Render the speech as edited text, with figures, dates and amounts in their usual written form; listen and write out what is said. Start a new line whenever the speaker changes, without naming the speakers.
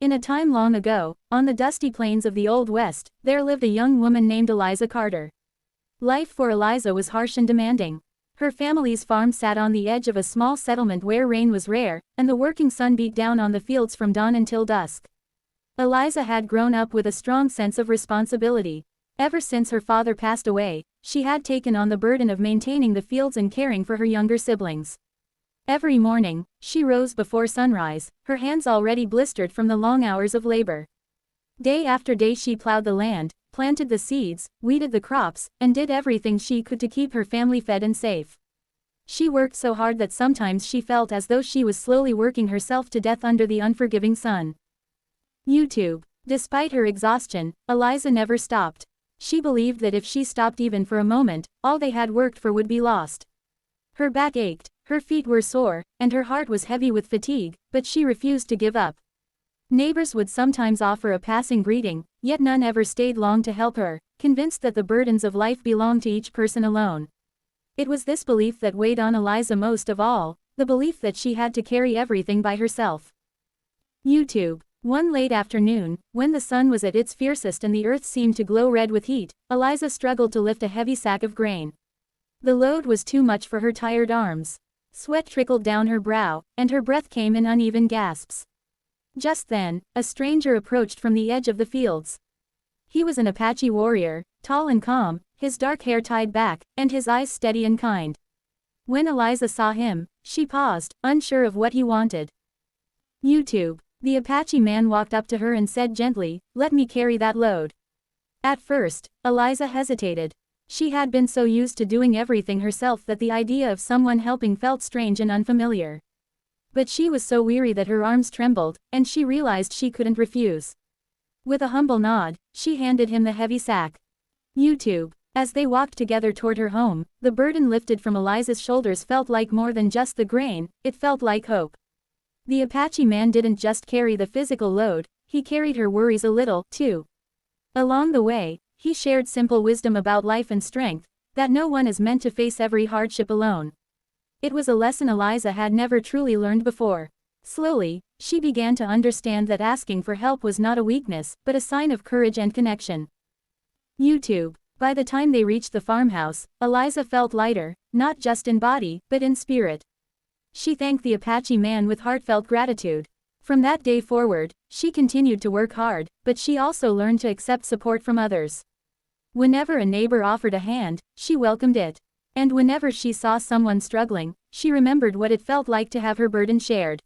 In a time long ago, on the dusty plains of the Old West, there lived a young woman named Eliza Carter. Life for Eliza was harsh and demanding. Her family's farm sat on the edge of a small settlement where rain was rare, and the working sun beat down on the fields from dawn until dusk. Eliza had grown up with a strong sense of responsibility. Ever since her father passed away, she had taken on the burden of maintaining the fields and caring for her younger siblings. Every morning, she rose before sunrise, her hands already blistered from the long hours of labor. Day after day she plowed the land, planted the seeds, weeded the crops, and did everything she could to keep her family fed and safe. She worked so hard that sometimes she felt as though she was slowly working herself to death under the unforgiving sun. YouTube. Despite her exhaustion, Eliza never stopped. She believed that if she stopped even for a moment, all they had worked for would be lost. Her back ached, her feet were sore, and her heart was heavy with fatigue, but she refused to give up. Neighbors would sometimes offer a passing greeting, yet none ever stayed long to help her, convinced that the burdens of life belonged to each person alone. It was this belief that weighed on Eliza most of all, the belief that she had to carry everything by herself. YouTube. One late afternoon, when the sun was at its fiercest and the earth seemed to glow red with heat, Eliza struggled to lift a heavy sack of grain. The load was too much for her tired arms. Sweat trickled down her brow, and her breath came in uneven gasps. Just then, a stranger approached from the edge of the fields. He was an Apache warrior, tall and calm, his dark hair tied back, and his eyes steady and kind. When Eliza saw him, she paused, unsure of what he wanted. YouTube. The Apache man walked up to her and said gently, "Let me carry that load." At first, Eliza hesitated. She had been so used to doing everything herself that the idea of someone helping felt strange and unfamiliar. But she was so weary that her arms trembled, and she realized she couldn't refuse. With a humble nod, she handed him the heavy sack. YouTube. As they walked together toward her home, the burden lifted from Eliza's shoulders felt like more than just the grain, it felt like hope. The Apache man didn't just carry the physical load, he carried her worries a little, too. Along the way, he shared simple wisdom about life and strength, that no one is meant to face every hardship alone. It was a lesson Eliza had never truly learned before. Slowly, she began to understand that asking for help was not a weakness, but a sign of courage and connection. YouTube. By the time they reached the farmhouse, Eliza felt lighter, not just in body, but in spirit. She thanked the Apache man with heartfelt gratitude. From that day forward, she continued to work hard, but she also learned to accept support from others. Whenever a neighbor offered a hand, she welcomed it. And whenever she saw someone struggling, she remembered what it felt like to have her burden shared.